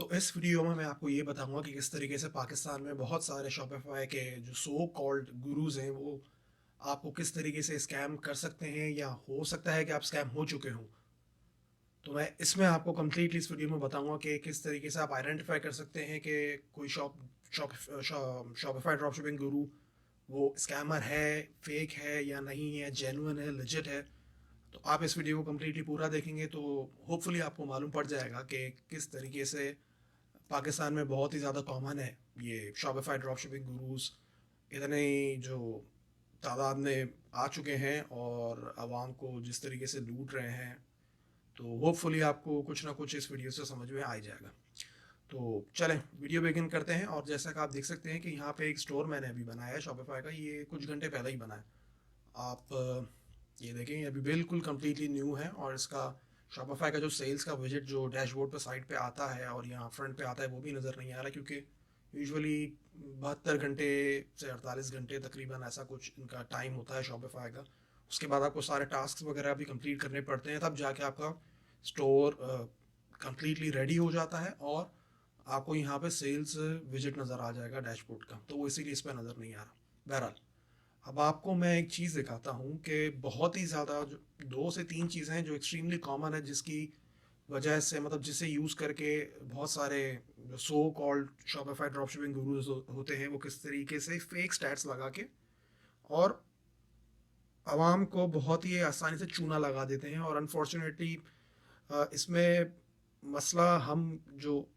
तो इस वीडियो में मैं आपको ये बताऊंगा कि किस तरीके से पाकिस्तान में बहुत सारे शॉपिफाई के जो सो कॉल्ड गुरुज हैं वो आपको किस तरीके से स्कैम कर सकते हैं या हो सकता है कि आप स्कैम हो चुके हों। तो मैं इसमें आपको कम्प्लीटली इस वीडियो में बताऊंगा कि किस तरीके से आप आइडेंटिफाई कर सकते हैं कि कोई शॉपिफाई ड्रॉपशिपिंग गुरु वो स्कैमर है, फेक है या नहीं है, जेन्युइन है, लेजिट है। तो आप इस वीडियो को कम्प्लीटली पूरा देखेंगे तो होपफुली आपको मालूम पड़ जाएगा कि किस तरीके से पाकिस्तान में बहुत ही ज़्यादा कॉमन है ये शॉपिफाई ड्रॉपशिपिंग गुरुज। इतने जो तादाद में आ चुके हैं और आवाम को जिस तरीके से लूट रहे हैं, तो होपफुली आपको कुछ ना कुछ इस वीडियो से समझ में आ ही जाएगा। तो चलें वीडियो बिगिन करते हैं। और जैसा कि आप देख सकते हैं कि यहाँ पे एक स्टोर मैंने अभी बनाया है शॉपिफाई का, ये कुछ घंटे पहले ही बना है। आप ये देखें, ये अभी बिल्कुल कम्प्लीटली न्यू है और इसका शॉपिफाई का जो सेल्स का विजिट जो डैशबोर्ड पर साइड पे आता है और यहाँ फ्रंट पे आता है वो भी नज़र नहीं आ रहा, क्योंकि यूजुअली 72 घंटे से 48 घंटे तकरीबन ऐसा कुछ इनका टाइम होता है शॉपिफाई का। उसके बाद आपको सारे टास्क वगैरह भी कंप्लीट करने पड़ते हैं, तब जाके आपका स्टोर कंप्लीटली रेडी हो जाता है और आपको यहाँ पे सेल्स विजिट नज़र आ जाएगा डैशबोर्ड का। तो वो इसीलिए इस पर नज़र नहीं आ रहा। बहरहाल, अब आपको मैं एक चीज़ दिखाता हूँ कि बहुत ही ज़्यादा जो 2 से 3 चीज़ें हैं जो एक्सट्रीमली कॉमन है, जिसकी वजह से मतलब जिसे यूज़ करके बहुत सारे जो so called Shopify dropshipping gurus होते हैं वो किस तरीके से फेक स्टैट्स लगा के और आवाम को बहुत ही आसानी से चूना लगा देते हैं। और अनफॉर्चुनेटली इसमें मसला हम जो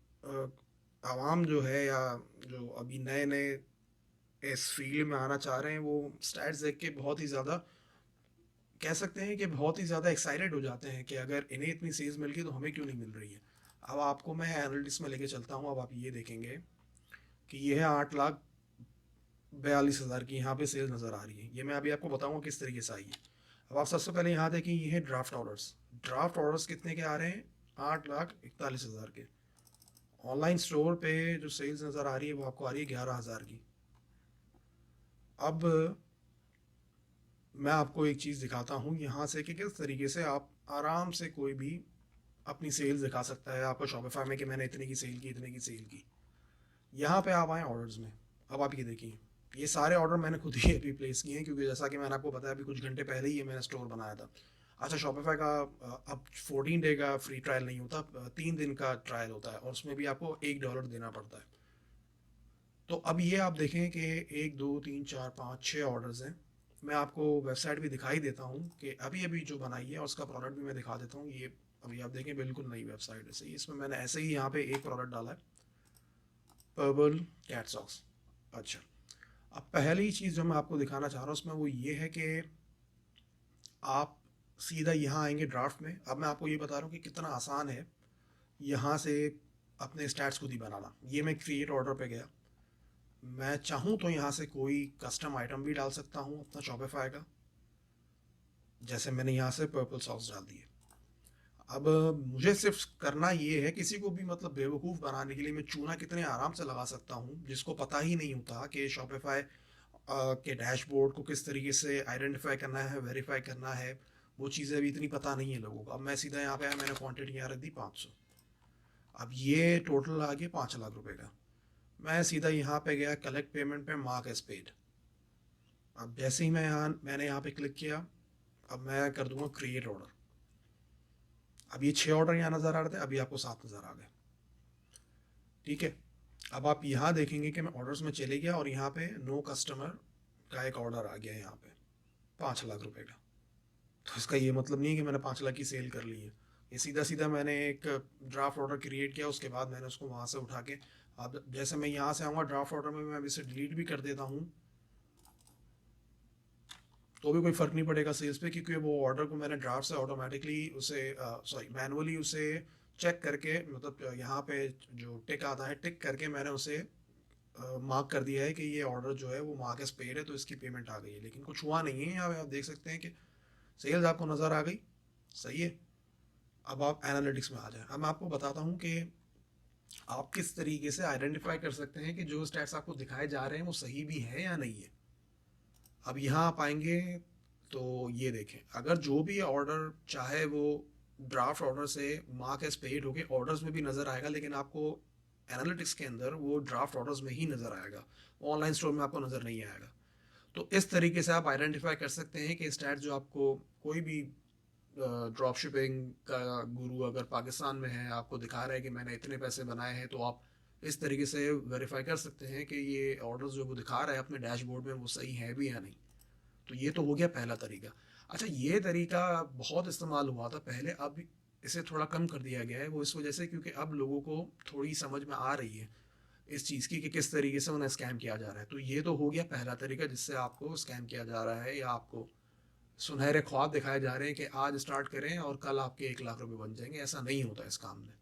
आवाम जो है या जो अभी नए नए इस फील्ड में आना चाह रहे हैं वो स्टैट्स देख के बहुत ही ज़्यादा कह सकते हैं कि बहुत ही ज़्यादा एक्साइटेड हो जाते हैं कि अगर इन्हें इतनी सेल्स मिल गई तो हमें क्यों नहीं मिल रही है। अब आपको मैं एनालिटिक्स में लेके चलता हूँ। अब आप ये देखेंगे कि ये है 8,42,000 की यहाँ पे सेल्स नज़र आ रही है। ये मैं अभी आपको बताऊँगा किस तरीके से आई है। अब आप सबसे पहले यहाँ देखें, ये है ड्राफ्ट ऑर्डर्स। ड्राफ्ट ऑर्डर्स कितने के आ रहे हैं? 8,41,000 के। ऑनलाइन स्टोर पे जो सेल्स नज़र आ रही है वो आपको आ रही है 11,000 की। अब मैं आपको एक चीज़ दिखाता हूँ यहाँ से कि किस तरीके से आप आराम से कोई भी अपनी सेल्स दिखा सकता है आपको शॉपिफाई में कि मैंने इतने की सेल की, इतने की सेल की। यहाँ पे आप आए ऑर्डर्स में। अब आप ये देखिए, ये सारे ऑर्डर मैंने खुद ही अभी प्लेस किए हैं, क्योंकि जैसा कि मैंने आपको बताया अभी कुछ घंटे पहले ही ये मैंने स्टोर बनाया था। अच्छा, शॉपिफाई का अब 14 डे का फ्री ट्रायल नहीं होता, 3 दिन का ट्रायल होता है और उसमें भी आपको $1 देना पड़ता है। तो अब ये आप देखें कि 1 2 3 4 5 6 ऑर्डर्स हैं। मैं आपको वेबसाइट भी दिखाई देता हूँ कि अभी अभी जो बनाई है और उसका प्रोडक्ट भी मैं दिखा देता हूँ। ये अभी आप देखें बिल्कुल नई वेबसाइट है सही। इसमें मैंने ऐसे ही यहाँ पे एक प्रोडक्ट डाला है, पर्बल कैट सॉक्स। अच्छा, अब पहली चीज़ जो मैं आपको दिखाना चाह रहा हूँ उसमें वो ये है कि आप सीधा यहाँ आएंगे ड्राफ्ट में। अब मैं आपको ये बता रहा हूँ कि कितना आसान है यहाँ से अपने स्टैट्स खुद ही बनाना। ये मैं क्रिएट ऑर्डर पे गया, मैं चाहूँ तो यहाँ से कोई कस्टम आइटम भी डाल सकता हूँ अपना शॉपिफाई का, जैसे मैंने यहाँ से पर्पल सॉक्स डाल दिए। अब मुझे सिर्फ करना ये है, किसी को भी मतलब बेवकूफ़ बनाने के लिए मैं चूना कितने आराम से लगा सकता हूँ जिसको पता ही नहीं होता कि शॉपिफाई के डैशबोर्ड को किस तरीके से आइडेंटिफाई करना है, वेरीफाई करना है। वो चीज़ें अभी इतनी पता नहीं है लोगों को। अब मैं सीधा यहाँ पे आया, मैंने क्वांटिटी यहाँ रख दी 500। अब ये टोटल आ गया 5 लाख रुपए का। मैं सीधा यहाँ पे गया कलेक्ट पेमेंट पे, मार्क एज पेड। अब जैसे ही मैंने यहाँ पे क्लिक किया, अब मैं कर दूंगा क्रिएट ऑर्डर। अब ये 6 ऑर्डर यहाँ नज़र आ रहे थे, अभी आपको 7 नज़र आ गए। ठीक है, अब आप यहाँ देखेंगे कि मैं ऑर्डर्स में चले गया और यहाँ पे नो कस्टमर का एक ऑर्डर आ गया यहाँ पे 5 लाख रुपए का। तो इसका ये मतलब नहीं है कि मैंने 5 लाख की सेल कर ली है। ये सीधा सीधा मैंने एक ड्राफ्ट ऑर्डर क्रिएट किया, उसके बाद मैंने उसको वहाँ से उठा के, अब जैसे मैं यहाँ से आऊँगा ड्राफ्ट ऑर्डर में, मैं इसे डिलीट भी कर देता हूँ तो भी कोई फ़र्क नहीं पड़ेगा सेल्स पे, क्योंकि वो ऑर्डर को मैंने ड्राफ्ट से ऑटोमेटिकली उसे सॉरी मैनुअली उसे चेक करके, मतलब यहाँ पे जो टिक आता है टिक करके मैंने उसे मार्क कर दिया है कि ये ऑर्डर जो है वो मार्क एज पेड है, तो इसकी पेमेंट आ गई है। लेकिन कुछ हुआ नहीं है। यहाँ पे आप देख सकते हैं कि सेल्स आपको नज़र आ गई। सही है, अब आप एनालिटिक्स में आ जाए। अब मैं आपको बताता हूँ कि आप किस तरीके से आइडेंटिफाई कर सकते हैं कि जो स्टैट्स आपको दिखाए जा रहे हैं वो सही भी है या नहीं है। अब यहाँ आप आएंगे तो ये देखें, अगर जो भी ऑर्डर चाहे वो ड्राफ्ट ऑर्डर से मार्क एज पेड होके ऑर्डर्स में भी नज़र आएगा, लेकिन आपको एनालिटिक्स के अंदर वो ड्राफ्ट ऑर्डर्स में ही नज़र आएगा, ऑनलाइन स्टोर में आपको नज़र नहीं आएगा। तो इस तरीके से आप आइडेंटिफाई कर सकते हैं कि स्टैट जो आपको कोई भी ड्रॉप शिपिंग का गुरु अगर पाकिस्तान में है, आपको दिखा रहा है कि मैंने इतने पैसे बनाए हैं, तो आप इस तरीके से वेरीफाई कर सकते हैं कि ये ऑर्डर्स जो वो दिखा रहा है अपने डैशबोर्ड में वो सही है भी या नहीं। तो ये तो हो गया पहला तरीका। अच्छा, ये तरीका बहुत इस्तेमाल हुआ था पहले, अब इसे थोड़ा कम कर दिया गया है। वो इस वजह से क्योंकि अब लोगों को थोड़ी समझ में आ रही है इस चीज़ की कि किस तरीके से उन्हें स्कैम किया जा रहा है। तो ये तो हो गया पहला तरीका जिससे आपको स्कैम किया जा रहा है, या आपको सुनहरे ख्वाब दिखाए जा रहे हैं कि आज स्टार्ट करें और कल आपके 1 लाख रुपए बन जाएंगे। ऐसा नहीं होता इस काम में।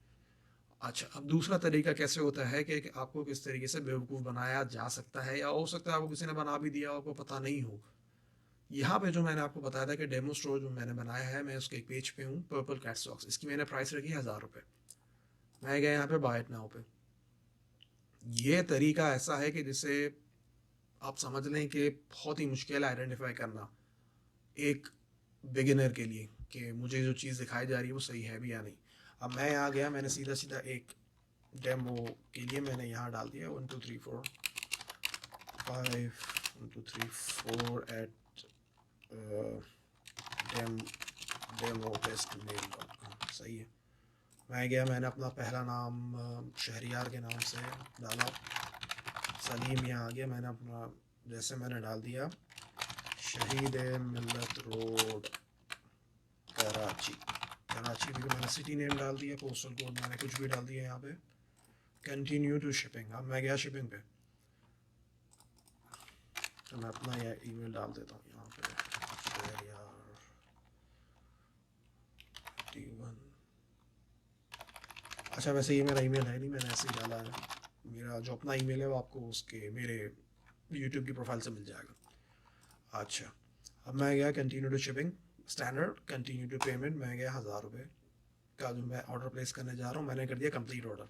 अच्छा, अब दूसरा तरीका कैसे होता है कि आपको किस तरीके से बेवकूफ़ बनाया जा सकता है, या हो सकता है आपको किसी ने बना भी दिया, आपको पता नहीं हो। यहाँ पे जो मैंने आपको बताया था कि डेमो स्टोर जो मैंने बनाया है, मैं उसके एक पेज पे हूँ, पर्पल कैट सॉक्स। इसकी मैंने प्राइस रखी 1000 रुपये। मैं गया यहाँ पे बाय इट नाउ पे। ये तरीका ऐसा है कि जिसे आप समझ लें कि बहुत ही मुश्किल है आइडेंटिफाई करना एक बिगिनर के लिए कि मुझे जो चीज़ दिखाई जा रही है वो सही है भी या नहीं। अब मैं यहाँ गया, मैंने सीधा सीधा एक डेमो के लिए मैंने यहाँ डाल दिया 1 2 3 4 5 1 2 3 4 एट demo.testmail.com। सही है। मैं गया, मैंने अपना पहला नाम शहरियार के नाम से डाला, सलीम। यहाँ आ गया, मैंने अपना जैसे मैंने डाल दिया शहीद मिल्लत रोड कराची, कराची भी मैंने सिटी नेम डाल दिया, पोस्टल कोड मैंने कुछ भी डाल दिया यहाँ पे। Continue to shipping. अब मैं गया शिपिंग पे, तो मैं अपना यह ईमेल डाल देता हूँ यहाँ पे, T1। अच्छा, वैसे ये मेरा ईमेल है नहीं, मैंने ऐसे ही डाला है। मेरा जो अपना ईमेल है वो आपको उसके मेरे यूट्यूब की प्रोफाइल से मिल जाएगा। अच्छा, अब मैं गया continue to shipping, standard continue to payment. मैं गया 1000 रुपये का जो मैं ऑर्डर प्लेस करने जा रहा हूँ, मैंने कर दिया कंप्लीट ऑर्डर।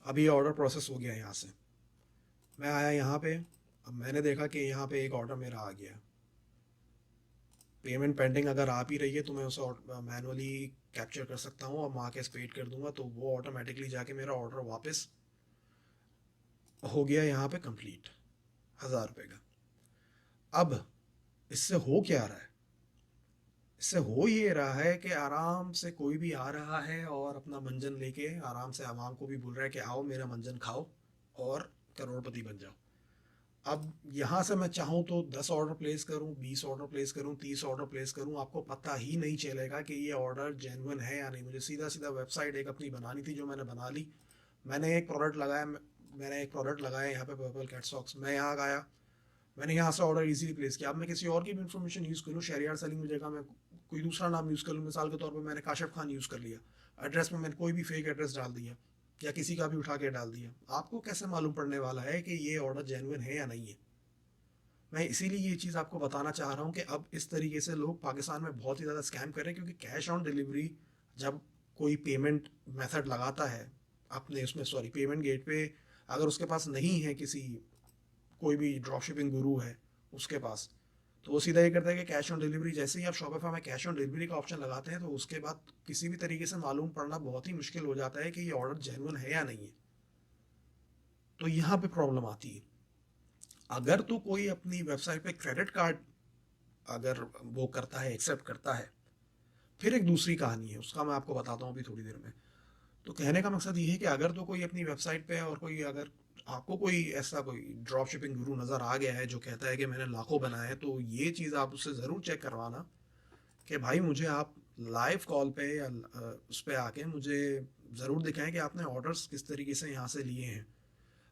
अब ये ऑर्डर प्रोसेस हो गया। यहाँ से मैं आया यहाँ पे, अब मैंने देखा कि यहाँ पे एक ऑर्डर मेरा आ गया। पेमेंट पेंडिंग अगर आ भी रही है तो मैं उसे मैनुअली कैप्चर कर सकता हूँ और मार्केस पेड कर दूंगा, तो वो ऑटोमेटिकली जाके मेरा ऑर्डर वापस हो गया यहाँ पे कंप्लीट 1000 रुपये का। अब इससे हो क्या रहा है? इससे हो ये रहा है कि आराम से कोई भी आ रहा है और अपना मंजन लेके आराम से आवाम को भी बोल रहा है कि आओ मेरा मंजन खाओ और करोड़पति बन जाओ। अब यहाँ से मैं चाहूँ तो 10 ऑर्डर प्लेस करूँ, 20 ऑर्डर प्लेस करूँ, 30 ऑर्डर प्लेस करूँ, आपको पता ही नहीं चलेगा कि ये ऑर्डर जेन्युइन है या नहीं। मुझे सीधा सीधा वेबसाइट एक अपनी बनानी थी जो मैंने बना ली। मैंने एक प्रोडक्ट लगाया यहाँ पे पर्पल कैट सॉक्स। मैं यहाँ आया, मैंने यहाँ से ऑर्डर इजीली प्लेस किया। अब मैं किसी और की भी इन्फॉर्मेशन यूज़ करूँ, शहरियार सलीम की जगह मैं कोई दूसरा नाम यूज़ कर लूँ, मिसाल के तौर पर मैंने काशिफ खान यूज़ कर लिया, एड्रेस में मैंने कोई भी फेक एड्रेस डाल दिया या किसी का भी उठा के डाल दिया, आपको कैसे मालूम पड़ने वाला है कि ये ऑर्डर जेन्युइन है या नहीं है? मैं इसीलिए ये चीज़ आपको बताना चाह रहा हूँ कि अब इस तरीके से लोग पाकिस्तान में बहुत ही ज़्यादा स्कैम कर रहे हैं, क्योंकि कैश ऑन डिलीवरी जब कोई पेमेंट मेथड लगाता है अपने उसमें, सॉरी, पेमेंट गेट पे, अगर उसके पास नहीं है किसी कोई भी ड्रॉप शिपिंग गुरु है उसके पास, तो वो सीधा ये करता है कि कैश ऑन डिलीवरी। जैसे ही आप शॉपिफाई में कैश ऑन डिलीवरी का ऑप्शन लगाते हैं तो उसके बाद किसी भी तरीके से मालूम पड़ना बहुत ही मुश्किल हो जाता है कि ये ऑर्डर जेन्युइन है या नहीं है। तो यहाँ पे प्रॉब्लम आती है। अगर तो कोई अपनी वेबसाइट पे क्रेडिट कार्ड अगर वो करता है, एक्सेप्ट करता है, फिर एक दूसरी कहानी है, उसका मैं आपको बताता हूँ अभी थोड़ी देर में। तो कहने का मकसद ये है कि अगर तो कोई अपनी वेबसाइट पे और कोई, अगर आपको कोई ऐसा कोई ड्रॉप शिपिंग गुरु नज़र आ गया है जो कहता है कि मैंने लाखों बनाए हैं, तो ये चीज़ आप उससे ज़रूर चेक करवाना कि भाई मुझे आप लाइव कॉल पे या उस पर आके मुझे ज़रूर दिखाएं कि आपने ऑर्डर्स किस तरीके से यहाँ से लिए हैं।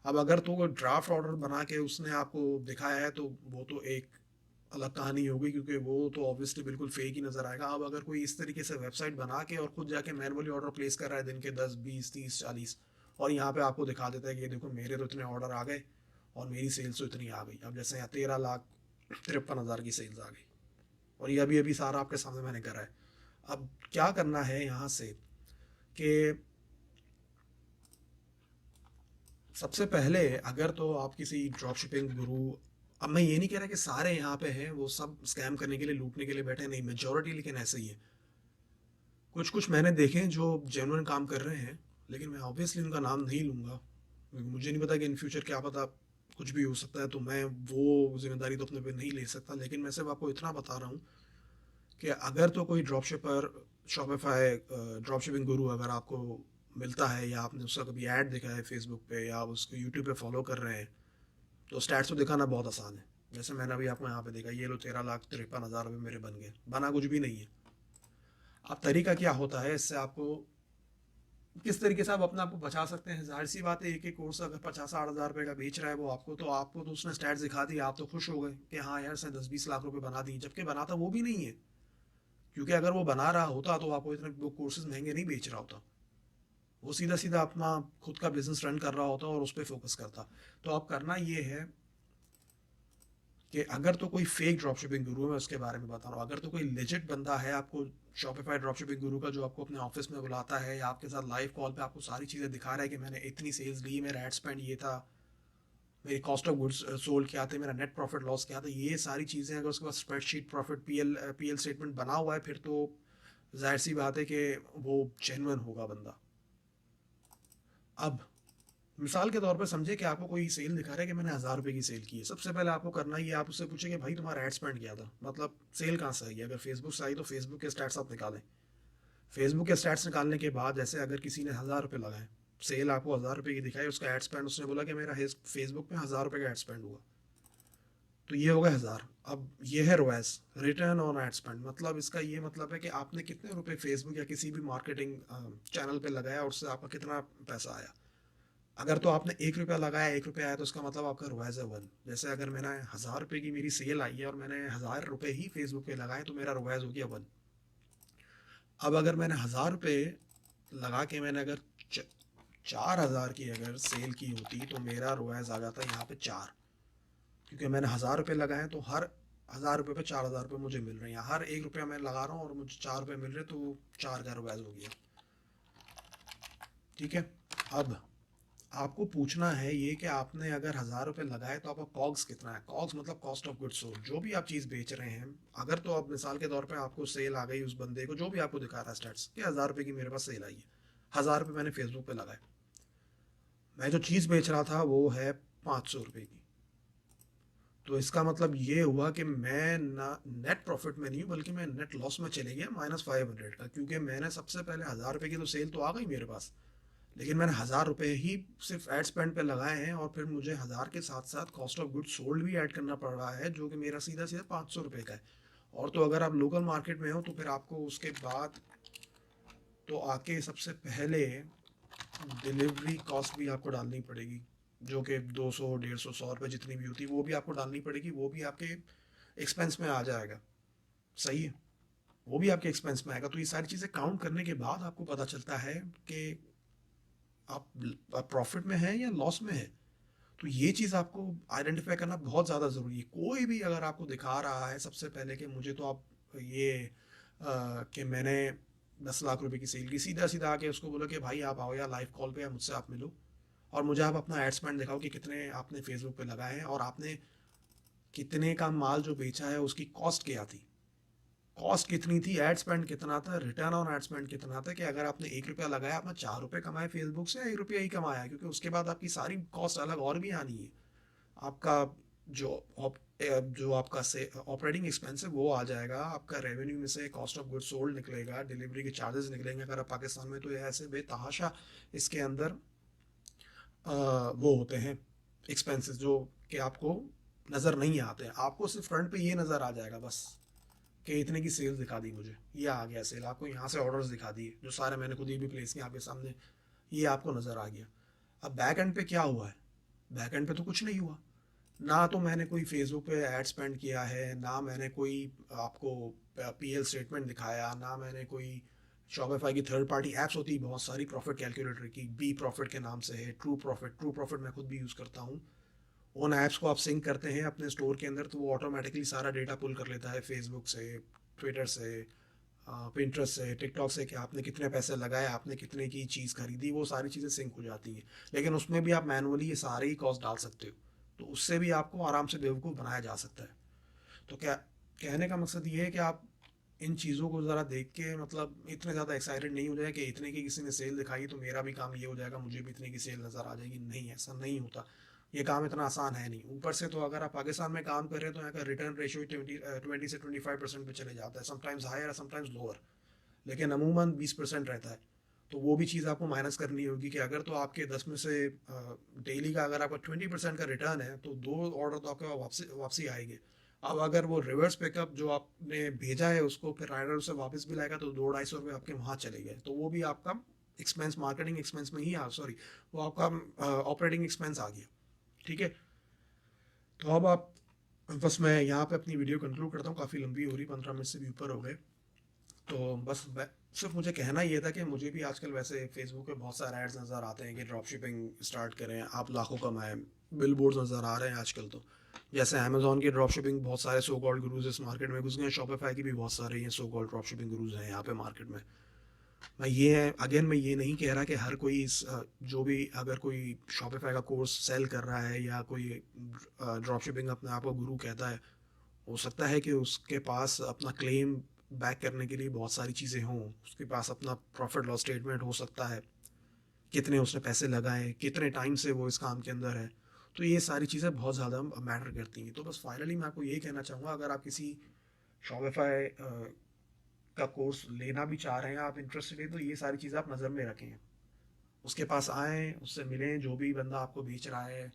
अब अगर तो ड्राफ्ट ऑर्डर बना के उसने आपको दिखाया है तो वो तो एक अलग कहानी होगी, क्योंकि वो तो ऑब्वियसली बिल्कुल फेक ही नज़र आएगा। अब अगर कोई इस तरीके से वेबसाइट बना के और खुद जाके मैनुअली ऑर्डर प्लेस कर रहा है दिन के 10 20 30 40, और यहाँ पे आपको दिखा देता है कि ये देखो मेरे तो इतने ऑर्डर आ गए और मेरी सेल्स तो इतनी आ गई। अब जैसे यहाँ 13,53,000 की सेल्स आ गई, और ये अभी अभी सारा आपके सामने मैंने करा है। अब क्या करना है यहाँ से कि सबसे पहले अगर तो आप किसी ड्रॉप शिपिंग गुरु, अब मैं ये नहीं कह रहा कि सारे यहाँ पे हैं वो सब स्कैम करने के लिए, लूटने के लिए बैठे, नहीं, मेजोरिटी लेकिन ऐसे ही है। कुछ कुछ मैंने देखे जो जेन्युइन काम कर रहे हैं, लेकिन मैं ऑब्वियसली उनका नाम नहीं लूँगा क्योंकि मुझे नहीं पता कि इन फ्यूचर क्या पता कुछ भी हो सकता है, तो मैं वो जिम्मेदारी तो अपने पे नहीं ले सकता। लेकिन मैं सिर्फ आपको इतना बता रहा हूँ कि अगर तो कोई ड्रॉप शिपर, शॉपिफाई ड्रॉप शिपिंग गुरु अगर आपको मिलता है या आपने उसका कभी ऐड देखा है फेसबुक पे या उसको यूट्यूब पे फॉलो कर रहे हैं, तो स्टैट्स तो दिखाना बहुत आसान है। जैसे मैंने अभी आपको यहाँ पे देखा, ये लो 13,53,000 रुपये मेरे बन गए, बना कुछ भी नहीं है। अब तरीका क्या होता है इससे आपको, किस तरीके से आप अपने आप को बचा सकते हैं? जाहिर सी बात है, एक एक कोर्स अगर 50-60 हज़ार रुपये का बेच रहा है वो आपको, तो उसने स्टैट्स दिखा दी, आप तो खुश हो गए कि हाँ यार इसने 10-20 लाख रुपए बना दिए, जबकि बनाता वो भी नहीं है। क्योंकि अगर वो बना रहा होता तो आपको इतने वो कोर्सेज महंगे नहीं बेच रहा होता, वो सीधा सीधा अपना खुद का बिजनेस रन कर रहा होता और उस पर फोकस करता। तो अब करना ये है कि अगर तो कोई फेक ड्रॉपशिपिंग गुरु है, मैं उसके बारे में बता रहा हूँ। अगर तो कोई लेजिट बंदा है आपको शॉपिफाई ड्रॉपशिपिंग गुरु का, जो आपको अपने ऑफिस में बुलाता है या आपके साथ लाइव कॉल पे आपको सारी चीज़ें दिखा रहा है कि मैंने इतनी सेल्स ली, मेरा एड स्पेंड ये था, मेरी कॉस्ट ऑफ गुड्स सोल्ड क्या थे, मेरा नेट प्रॉफिट लॉस क्या था, ये सारी चीज़ें अगर उसके पास स्प्रेडशीट प्रॉफिट पीएल स्टेटमेंट बना हुआ है, फिर तो जाहिर सी बात है कि वो जेन्युइन होगा बंदा। अब मिसाल के तौर पर समझे कि आपको कोई सेल दिखा रहा है कि मैंने 1,000 रुपये की सेल की है। सबसे पहले आपको करना ये, आप उससे पूछे कि भाई तुम्हारा एड स्पेंड किया था, मतलब सेल कहाँ से आई है। अगर फेसबुक से आई तो फेसबुक के स्टैट्स आप निकालें। फेसबुक के स्टैट्स निकालने के बाद जैसे अगर किसी ने 1,000 रुपये लगाए, सेल आपको 1,000 रुपये की दिखाई, उसका एड स्पेंड उसने बोला कि मेरा फेसबुक पे 1,000 रुपये का एड स्पेंड हुआ, तो ये हो गया 1,000। अब ये है रोएस, रिटर्न ऑन एड स्पेंड। मतलब इसका ये मतलब है कि आपने कितने रुपए फेसबुक या किसी भी मार्केटिंग चैनल पे लगाया और उससे आपका कितना पैसा आया। अगर तो आपने 1 रुपया लगाया, 1 रुपया आया, तो उसका मतलब आपका रोएस है 1। जैसे अगर मैंने 1,000 रुपये की मेरी सेल आई है और मैंने 1,000 रुपये ही फेसबुक पे लगाए, तो मेरा रोएस हो गया 1। अब अगर मैंने 1,000 रुपये लगा के मैंने अगर 4,000 की अगर सेल की होती, तो मेरा रोएस आ जाता यहाँ पे 4, क्योंकि मैंने 1,000 रुपये लगाए तो हर 1,000 रुपये पे 4,000 रुपये मुझे मिल रहे हैं। हर 1 रुपया मैं लगा रहा हूँ और मुझे 4 रुपये मिल रहे, तो 4 का रोएस हो गया। ठीक है। अब आपको पूछना है ये कि आपने अगर 1,000 रुपये लगाए तो आपका कॉग्स कितना है। कॉग्स मतलब कॉस्ट ऑफ गुड्स सोल्ड, जो भी आप चीज़ बेच रहे हैं। अगर तो आप मिसाल के तौर पे आपको सेल आ गई, उस बंदे को जो भी आपको दिखा रहा है स्टैट्स कि 1,000 रुपये की मेरे पास सेल आई है, 1,000 रुपये मैंने फेसबुक पे लगाए, मैं जो चीज़ बेच रहा था वो है 500 रुपये की। तो इसका मतलब ये हुआ कि मैं ना नेट प्रॉफिट में नहीं हूँ, बल्कि मैं नेट लॉस में चले गया -500 का, क्योंकि मैंने सबसे पहले 1,000 रुपये की तो सेल तो आ गई मेरे पास, लेकिन मैंने 1,000 रुपये ही सिर्फ एड स्पेंड पे लगाए हैं, और फिर मुझे 1,000 के साथ साथ कॉस्ट ऑफ गुड्स सोल्ड भी ऐड करना पड़ रहा है, जो कि मेरा सीधा सीधा 500 रुपये का है। और तो अगर आप लोकल मार्केट में हो तो फिर आपको उसके बाद तो आके सबसे पहले डिलीवरी कॉस्ट भी आपको डालनी पड़ेगी, जो कि 200, 150, 100 रुपये जितनी भी होती है वो भी आपको डालनी पड़ेगी। वो भी आपके एक्सपेंस में आ जाएगा। सही है, वो भी आपके एक्सपेंस में आएगा। तो ये सारी चीज़ें काउंट करने के बाद आपको पता चलता है कि आप प्रॉफिट में हैं या लॉस में है। तो ये चीज़ आपको आइडेंटिफाई करना बहुत ज़्यादा ज़रूरी है। कोई भी अगर आपको दिखा रहा है सबसे पहले कि मुझे तो आप ये कि मैंने 10 लाख रुपए की सेल की, सीधा सीधा आके उसको बोलो कि भाई आप आओ या लाइव कॉल पे या मुझसे आप मिलो और मुझे आप अपना एड स्पेंड दिखाओ कि कितने आपने फेसबुक पे लगाए हैं और आपने कितने का माल जो बेचा है उसकी कॉस्ट क्या थी, कॉस्ट कितनी थी, एड स्पेंड कितना था, रिटर्न ऑन एड स्पेंड कितना था। कि अगर आपने 1 रुपया लगाया, आपने 4 रुपये कमाए फेसबुक से, 1 रुपया ही कमाया, क्योंकि उसके बाद आपकी सारी कॉस्ट अलग और भी आनी है। आपका जो जो आपका से ऑपरेटिंग एक्सपेंस है वो आ जाएगा, आपका रेवेन्यू में से कॉस्ट ऑफ गुड्स सोल्ड निकलेगा, डिलीवरी के चार्जेस निकलेंगे अगर आप पाकिस्तान में, तो ये ऐसे बेतहाशा इसके अंदर वो होते हैं एक्सपेंसेस जो कि आपको नज़र नहीं आते हैं। आपको सिर्फ फ्रंट पे ये नज़र आ जाएगा बस कि इतने की सेल्स दिखा दी, मुझे ये आ गया सेल, आपको यहाँ से ऑर्डर्स दिखा दिए जो सारे मैंने खुद ही भी प्लेस किए आपके सामने, ये आपको नज़र आ गया। अब बैक एंड पे क्या हुआ है? बैक एंड पे तो कुछ नहीं हुआ। ना तो मैंने कोई फेसबुक पे एड स्पेंड किया है, ना मैंने कोई आपको पीएल स्टेटमेंट दिखाया, ना मैंने कोई शॉपिफाई की थर्ड पार्टी ऐप्स होती है बहुत सारी प्रॉफिट कैलकुलेटर की, बी प्रॉफिट के नाम से है, ट्रू प्रॉफिट मैं खुद भी यूज़ करता हूँ। उन ऐप्स को आप सिंक करते हैं अपने स्टोर के अंदर तो वो ऑटोमेटिकली सारा डेटा पुल कर लेता है फेसबुक से, ट्विटर से, पिंटरेस्ट से, टिकटॉक से, कि आपने कितने पैसे लगाए, आपने कितने की चीज़ खरीदी, वो सारी चीज़ें सिंक हो जाती हैं। लेकिन उसमें भी आप मैनुअली ये सारे ही कॉस्ट डाल सकते हो, तो उससे भी आपको आराम से बेवकूफ़ बनाया जा सकता है। तो क्या कहने का मकसद ये है कि आप इन चीज़ों को ज़रा देख के मतलब इतने ज़्यादा एक्साइटेड नहीं हो जाए कि इतने की किसी ने सेल दिखाई तो मेरा भी काम ये हो जाएगा, मुझे भी इतने की सेल नज़र आ जाएगी। नहीं, ऐसा नहीं होता। ये काम इतना आसान है नहीं। ऊपर से तो अगर आप पाकिस्तान में काम कर रहे हैं तो यहाँ का रिटर्न रेशियो 20 से 25% पे चले जाता है, समटाइम्स हायर समटाइम्स लोअर, लेकिन अमूमन 20% रहता है। तो वो भी चीज़ आपको माइनस करनी होगी कि अगर तो आपके 10 में से डेली का अगर आपका 20% का रिटर्न है तो 2 ऑर्डर तो आपके वापसी वापसी आएंगे। अब अगर वो रिवर्स पिकअप जो आपने भेजा है उसको फिर राइडर उसे वापस भी लाएगा तो 200-250 रुपये आपके वहाँ चले गए, तो वो भी आपका एक्सपेंस, मार्केटिंग एक्सपेंस में ही सॉरी, वो आपका ऑपरेटिंग एक्सपेंस आ गया। ठीक है, तो अब आप, बस मैं यहाँ पे अपनी वीडियो कंक्लूड करता हूँ, काफ़ी लंबी हो रही, 15 मिनट से भी ऊपर हो गए। तो बस सिर्फ मुझे कहना ये था कि मुझे भी आजकल वैसे फेसबुक पे बहुत सारे एड्स नज़र आते हैं कि ड्रॉप शिपिंग स्टार्ट करें, आप लाखों कमाएं, बिल बोर्ड्स नज़र आ रहे हैं आजकल। तो जैसे अमेजोन के ड्रॉप शिपिंग बहुत सारे सो कॉल्ड गुरुज इस मार्केट में घुस गए हैं, शॉपिफाई की भी बहुत सारे ये so called drop shipping gurus हैं यहाँ पे मार्केट में। मैं ये नहीं कह रहा कि हर कोई जो भी अगर कोई शॉपिफाई का कोर्स सेल कर रहा है या कोई ड्रॉप शिपिंग अपने आप को गुरु कहता है, हो सकता है कि उसके पास अपना क्लेम बैक करने के लिए बहुत सारी चीज़ें हों, उसके पास अपना प्रॉफिट लॉस स्टेटमेंट हो सकता है, कितने उसने पैसे लगाए, कितने टाइम से वो इस काम के अंदर है। तो ये सारी चीज़ें बहुत ज़्यादा मैटर करती हैं। तो बस फाइनली मैं आपको यही कहना चाहूँगा, अगर आप किसी शॉपिफाई का कोर्स लेना भी चाह रहे हैं, आप इंटरेस्टेड हैं, तो ये सारी चीज़ें आप नज़र में रखें। उसके पास आएँ, उससे मिलें, जो भी बंदा आपको बेच रहा है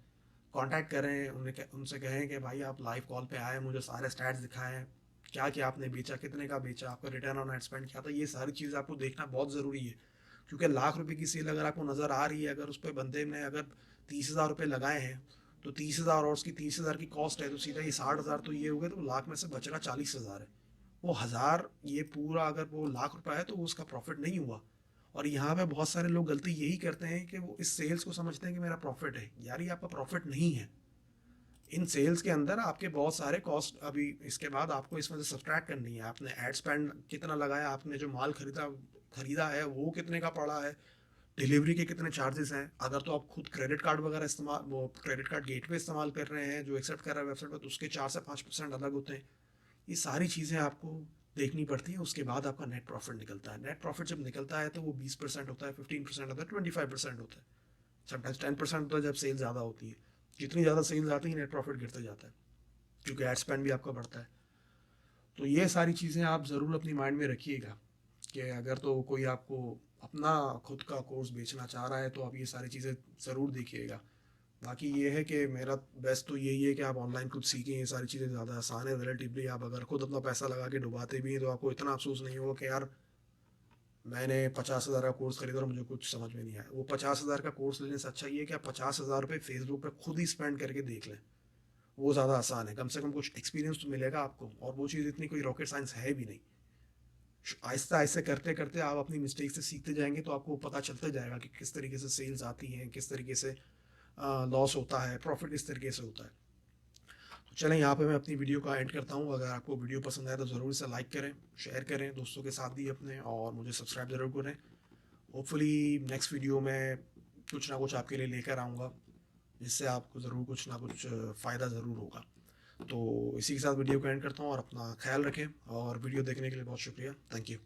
कांटेक्ट करें, उनसे कहें कि भाई आप लाइव कॉल पे आए, मुझे सारे स्टैट्स दिखाएं, क्या क्या आपने बेचा, कितने का बेचा, आपका रिटर्न ऑन एड स्पेंड क्या था। ये सारी चीज़ आपको देखना बहुत ज़रूरी है, क्योंकि लाख रुपए की सेल अगर आपको नज़र आ रही है, अगर उस पर बंदे ने अगर 30,000 रुपये लगाए हैं तो 30,000 और उसकी 30,000 की कॉस्ट है, तो सीधा ये 60,000 तो ये हो गए, तो लाख में से बचना 40,000 है। वो हज़ार, ये पूरा अगर वो लाख रुपए है तो वो उसका प्रॉफिट नहीं हुआ। और यहाँ पे बहुत सारे लोग गलती यही करते हैं कि वो इस सेल्स को समझते हैं कि मेरा प्रॉफिट है। यार ये आपका प्रॉफिट नहीं है। इन सेल्स के अंदर आपके बहुत सारे कॉस्ट अभी इसके बाद आपको इसमें से सब्सट्रैक्ट करनी है। आपने एड स्पेंड कितना लगाया, आपने जो माल खरीदा है वो कितने का पड़ा है, डिलीवरी के कितने चार्जेस हैं, अगर तो आप खुद क्रेडिट कार्ड वगैरह इस्तेमाल, वो क्रेडिट कार्ड गेटवे इस्तेमाल कर रहे हैं जो एक्सेप्ट कर रहा है वेबसाइट पर, तो उसके 4 से 5% अलग होते हैं। ये सारी चीज़ें आपको देखनी पड़ती है। उसके बाद आपका नेट प्रॉफिट निकलता है। नेट प्रॉफिट जब निकलता है तो वो 20% होता है, 15% होता है, 25% होता है, समटाइम्स 10% होता है जब सेल ज़्यादा होती है। जितनी ज़्यादा सेल आती है नेट प्रॉफिट गिरता जाता है, क्योंकि एड स्पेंड भी आपका बढ़ता है। तो ये सारी चीज़ें आप ज़रूर अपनी माइंड में रखिएगा कि अगर तो कोई आपको अपना खुद का कोर्स बेचना चाह रहा है तो आप ये सारी चीज़ें ज़रूर देखिएगा। बाकी ये है कि मेरा बेस्ट तो यही है कि आप ऑनलाइन कुछ सीखें। ये सारी चीज़ें ज़्यादा आसान है रिलेटिवली। आप अगर खुद अपना पैसा लगा के डुबाते भी हैं तो आपको इतना अफसोस नहीं होगा कि यार मैंने 50,000 का कोर्स खरीदा और मुझे कुछ समझ में नहीं आया। वो 50,000 का कोर्स लेने से अच्छा ये है कि आप 50,000 रुपये फेसबुक पे खुद ही स्पेंड करके देख लें। वो ज़्यादा आसान है, कम से कम कुछ एक्सपीरियंस तो मिलेगा आपको, और वो चीज़ इतनी कोई रॉकेट साइंस है भी नहीं। आहिस्ता आहिस्ता करते करते आप अपनी मिस्टेक से सीखते जाएंगे तो आपको पता चलता जाएगा कि किस तरीके से सेल्स आती हैं, किस तरीके से लॉस होता है, प्रॉफिट इस तरीके से होता है। तो चलें, यहाँ पे मैं अपनी वीडियो का एंड करता हूँ। अगर आपको वीडियो पसंद आए तो ज़रूर इसे लाइक करें, शेयर करें दोस्तों के साथ भी अपने, और मुझे सब्सक्राइब ज़रूर करें। होपफुली नेक्स्ट वीडियो में कुछ ना कुछ आपके लिए लेकर आऊँगा, जिससे आपको ज़रूर कुछ ना कुछ फ़ायदा ज़रूर होगा। तो इसी के साथ वीडियो को एंड करता हूँ, और अपना ख्याल रखें, और वीडियो देखने के लिए बहुत शुक्रिया। Thank you.